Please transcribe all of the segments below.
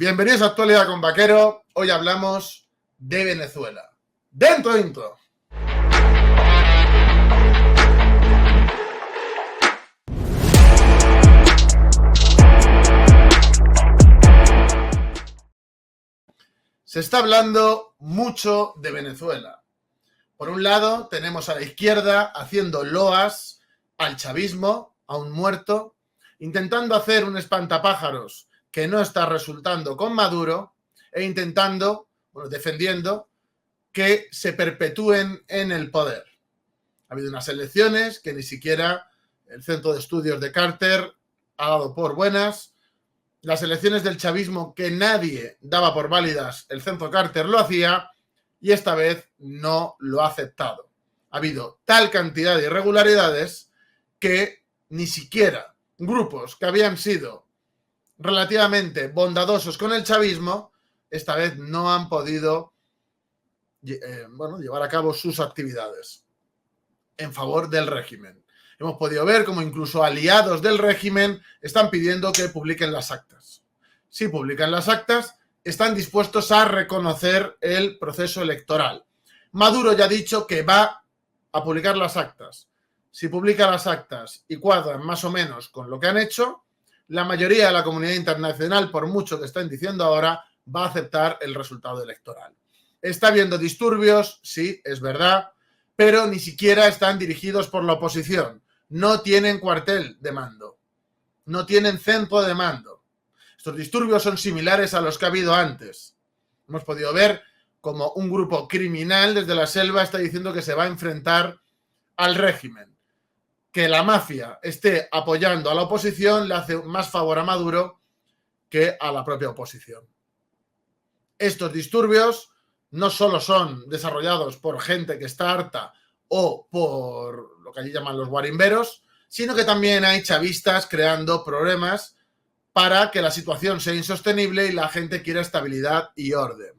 Bienvenidos a Actualidad con Vaquero. Hoy hablamos de Venezuela. ¡Dentro intro! Se está hablando mucho de Venezuela. Por un lado, tenemos a la izquierda haciendo loas al chavismo, a un muerto, intentando hacer un espantapájaros que no está resultando con Maduro e intentando, defendiendo que se perpetúen en el poder. Ha habido unas elecciones que ni siquiera el Centro de Estudios de Carter ha dado por buenas. Las elecciones del chavismo que nadie daba por válidas, el Centro Carter lo hacía y esta vez no lo ha aceptado. Ha habido tal cantidad de irregularidades que ni siquiera grupos que habían sido relativamente bondadosos con el chavismo, esta vez no han podido llevar a cabo sus actividades en favor del régimen. Hemos podido ver cómo incluso aliados del régimen están pidiendo que publiquen las actas. Si publican las actas, están dispuestos a reconocer el proceso electoral. Maduro ya ha dicho que va a publicar las actas. Si publica las actas y cuadran más o menos con lo que han hecho, la mayoría de la comunidad internacional, por mucho que estén diciendo ahora, va a aceptar el resultado electoral. Está habiendo disturbios, sí, es verdad, pero ni siquiera están dirigidos por la oposición. No tienen cuartel de mando, no tienen centro de mando. Estos disturbios son similares a los que ha habido antes. Hemos podido ver cómo un grupo criminal desde la selva está diciendo que se va a enfrentar al régimen. Que la mafia esté apoyando a la oposición le hace más favor a Maduro que a la propia oposición. Estos disturbios no solo son desarrollados por gente que está harta o por lo que allí llaman los guarimberos, sino que también hay chavistas creando problemas para que la situación sea insostenible y la gente quiera estabilidad y orden.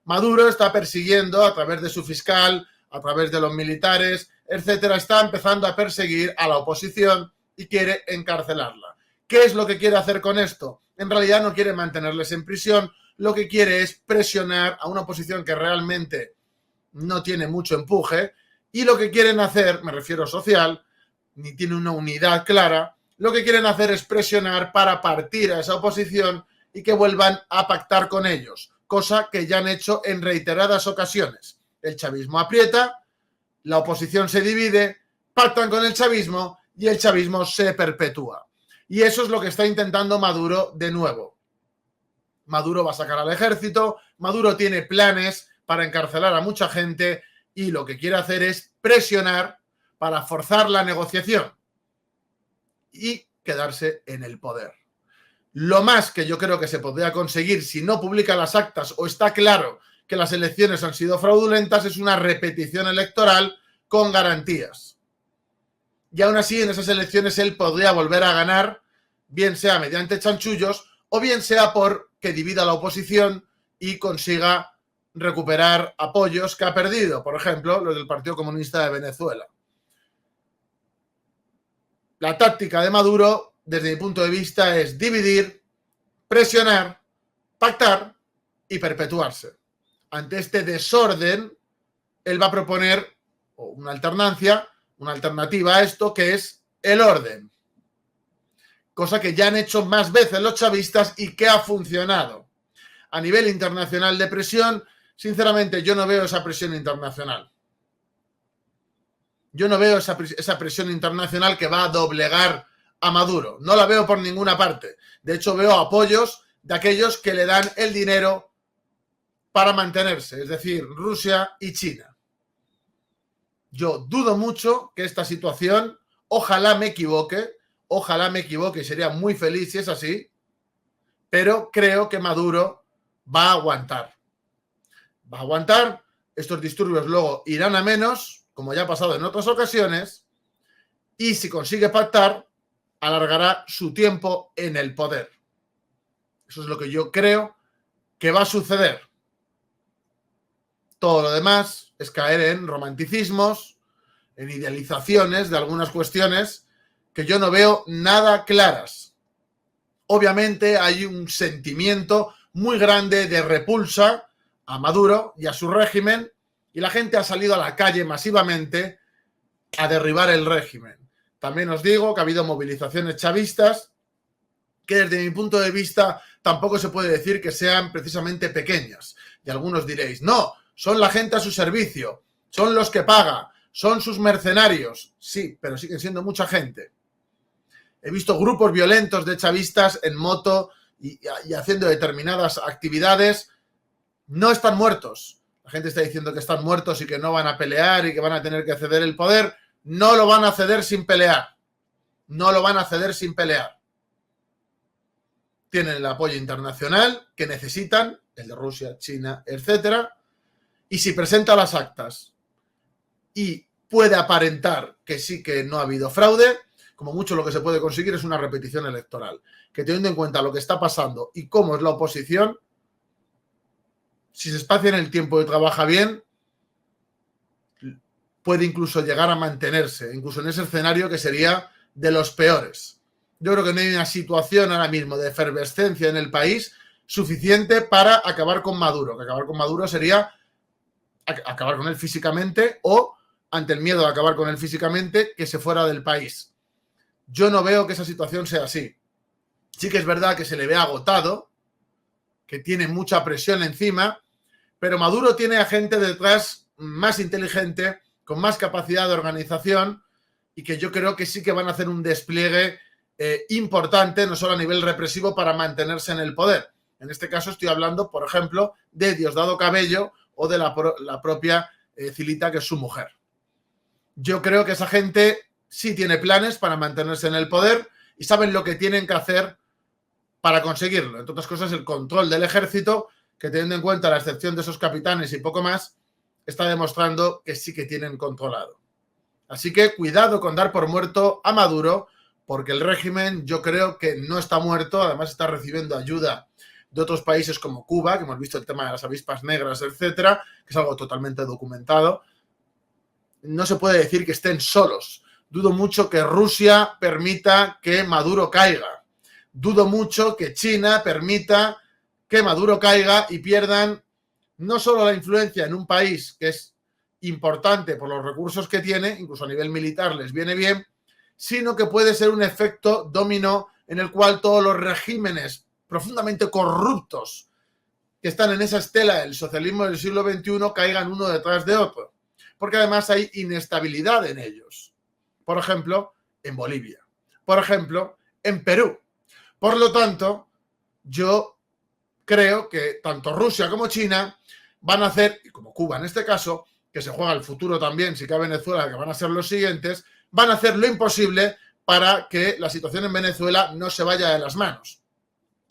Maduro está persiguiendo a través de su fiscal, a través de los militares, etcétera, está empezando a perseguir a la oposición y quiere encarcelarla. ¿Qué es lo que quiere hacer con esto? En realidad no quiere mantenerles en prisión, lo que quiere es presionar a una oposición que realmente no tiene mucho empuje y lo que quieren hacer, me refiero social, ni tiene una unidad clara, lo que quieren hacer es presionar para partir a esa oposición y que vuelvan a pactar con ellos, cosa que ya han hecho en reiteradas ocasiones. El chavismo aprieta, la oposición se divide, pactan con el chavismo y el chavismo se perpetúa. Y eso es lo que está intentando Maduro de nuevo. Maduro va a sacar al ejército, Maduro tiene planes para encarcelar a mucha gente y lo que quiere hacer es presionar para forzar la negociación y quedarse en el poder. Lo más que yo creo que se podría conseguir si no publica las actas o está claro que las elecciones han sido fraudulentas es una repetición electoral con garantías. Y aún así en esas elecciones él podría volver a ganar, bien sea mediante chanchullos o bien sea por que divida la oposición y consiga recuperar apoyos que ha perdido, por ejemplo, los del Partido Comunista de Venezuela. La táctica de Maduro, desde mi punto de vista, es dividir, presionar, pactar y perpetuarse. Ante este desorden, él va a proponer una alternativa a esto, que es el orden. Cosa que ya han hecho más veces los chavistas y que ha funcionado. A nivel internacional de presión, sinceramente, yo no veo esa presión internacional. Yo no veo esa presión internacional que va a doblegar a Maduro. No la veo por ninguna parte. De hecho, veo apoyos de aquellos que le dan el dinero para mantenerse, es decir, Rusia y China. Yo dudo mucho que esta situación, ojalá me equivoque y sería muy feliz si es así, pero creo que Maduro va a aguantar. Va a aguantar, estos disturbios luego irán a menos, como ya ha pasado en otras ocasiones, y si consigue pactar, alargará su tiempo en el poder. Eso es lo que yo creo que va a suceder. Todo lo demás es caer en romanticismos, en idealizaciones de algunas cuestiones que yo no veo nada claras. Obviamente hay un sentimiento muy grande de repulsa a Maduro y a su régimen, y la gente ha salido a la calle masivamente a derribar el régimen. También os digo que ha habido movilizaciones chavistas que desde mi punto de vista tampoco se puede decir que sean precisamente pequeñas. Y algunos diréis, no, son la gente a su servicio, son los que paga, son sus mercenarios. Sí, pero siguen siendo mucha gente. He visto grupos violentos de chavistas en moto y haciendo determinadas actividades. No están muertos. La gente está diciendo que están muertos y que no van a pelear y que van a tener que ceder el poder. No lo van a ceder sin pelear. No lo van a ceder sin pelear. Tienen el apoyo internacional que necesitan, el de Rusia, China, etcétera, y si presenta las actas y puede aparentar que sí que no ha habido fraude, como mucho lo que se puede conseguir es una repetición electoral, que teniendo en cuenta lo que está pasando y cómo es la oposición, si se espacia en el tiempo y trabaja bien, puede incluso llegar a mantenerse, incluso en ese escenario que sería de los peores. Yo creo que no hay una situación ahora mismo de efervescencia en el país suficiente para acabar con Maduro. Que acabar con Maduro sería acabar con él físicamente o, ante el miedo de acabar con él físicamente, que se fuera del país. Yo no veo que esa situación sea así. Sí que es verdad que se le ve agotado, que tiene mucha presión encima, pero Maduro tiene a gente detrás más inteligente, con más capacidad de organización y que yo creo que sí que van a hacer un despliegue importante, no solo a nivel represivo, para mantenerse en el poder. En este caso estoy hablando, por ejemplo, de Diosdado Cabello o de la propia Cilita, que es su mujer. Yo creo que esa gente sí tiene planes para mantenerse en el poder y saben lo que tienen que hacer para conseguirlo. Entre otras cosas, el control del ejército, que teniendo en cuenta la excepción de esos capitanes y poco más, está demostrando que sí que tienen controlado. Así que cuidado con dar por muerto a Maduro, porque el régimen yo creo que no está muerto, además está recibiendo ayuda de otros países como Cuba, que hemos visto el tema de las avispas negras, etcétera, que es algo totalmente documentado. No se puede decir que estén solos. Dudo mucho que Rusia permita que Maduro caiga. Dudo mucho que China permita que Maduro caiga y pierdan no solo la influencia en un país que es importante por los recursos que tiene, incluso a nivel militar les viene bien, sino que puede ser un efecto dominó en el cual todos los regímenes profundamente corruptos que están en esa estela del socialismo del siglo XXI caigan uno detrás de otro. Porque además hay inestabilidad en ellos. Por ejemplo, en Bolivia. Por ejemplo, en Perú. Por lo tanto, yo creo que tanto Rusia como China van a hacer, y como Cuba en este caso, que se juega el futuro también, si cabe Venezuela, que van a ser los siguientes, van a hacer lo imposible para que la situación en Venezuela no se vaya de las manos.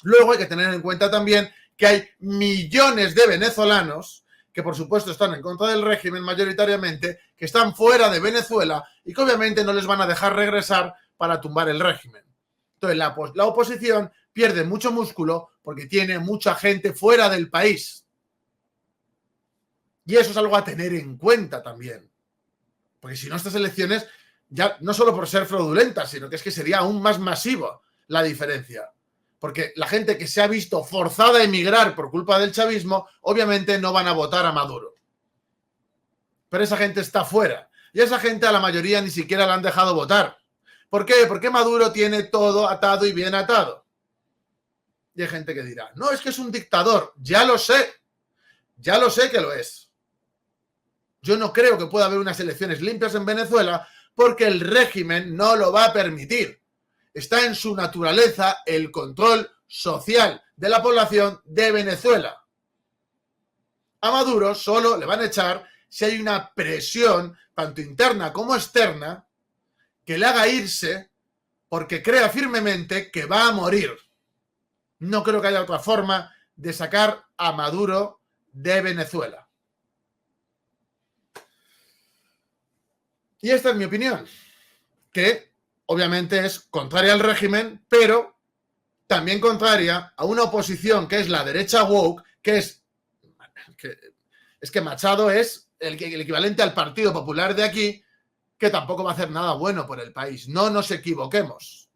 Luego hay que tener en cuenta también que hay millones de venezolanos que por supuesto están en contra del régimen mayoritariamente, que están fuera de Venezuela y que obviamente no les van a dejar regresar para tumbar el régimen. Entonces la oposición pierde mucho músculo porque tiene mucha gente fuera del país. Y eso es algo a tener en cuenta también. Porque si no, estas elecciones, ya no solo por ser fraudulentas, sino que es que sería aún más masiva la diferencia. Porque la gente que se ha visto forzada a emigrar por culpa del chavismo, obviamente no van a votar a Maduro. Pero esa gente está fuera. Y a esa gente a la mayoría ni siquiera la han dejado votar. ¿Por qué? Porque Maduro tiene todo atado y bien atado. Y hay gente que dirá, no, es que es un dictador. Ya lo sé que lo es. Yo no creo que pueda haber unas elecciones limpias en Venezuela porque el régimen no lo va a permitir. Está en su naturaleza el control social de la población de Venezuela. A Maduro solo le van a echar si hay una presión, tanto interna como externa, que le haga irse porque crea firmemente que va a morir. No creo que haya otra forma de sacar a Maduro de Venezuela. Y esta es mi opinión, que obviamente es contraria al régimen, pero también contraria a una oposición que es la derecha woke, que es que Machado es el equivalente al Partido Popular de aquí, que tampoco va a hacer nada bueno por el país. No nos equivoquemos.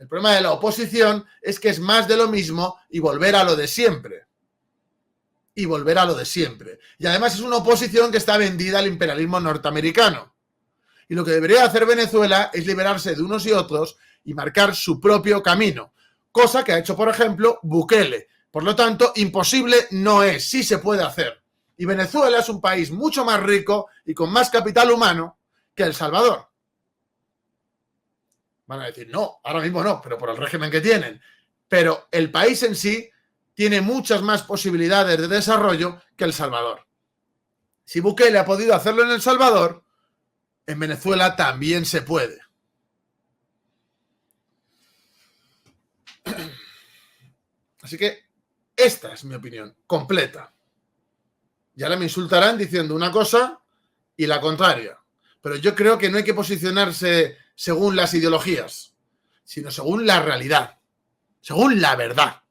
El problema de la oposición es que es más de lo mismo y volver a lo de siempre. Y volver a lo de siempre. Y además es una oposición que está vendida al imperialismo norteamericano. Y lo que debería hacer Venezuela es liberarse de unos y otros y marcar su propio camino. Cosa que ha hecho, por ejemplo, Bukele. Por lo tanto, imposible no es, sí se puede hacer. Y Venezuela es un país mucho más rico y con más capital humano que El Salvador. Van a decir, no, ahora mismo no, pero por el régimen que tienen. Pero el país en sí tiene muchas más posibilidades de desarrollo que El Salvador. Si Bukele ha podido hacerlo en El Salvador, en Venezuela también se puede. Así que esta es mi opinión, completa. Y ahora me insultarán diciendo una cosa y la contraria. Pero yo creo que no hay que posicionarse según las ideologías, sino según la realidad, según la verdad.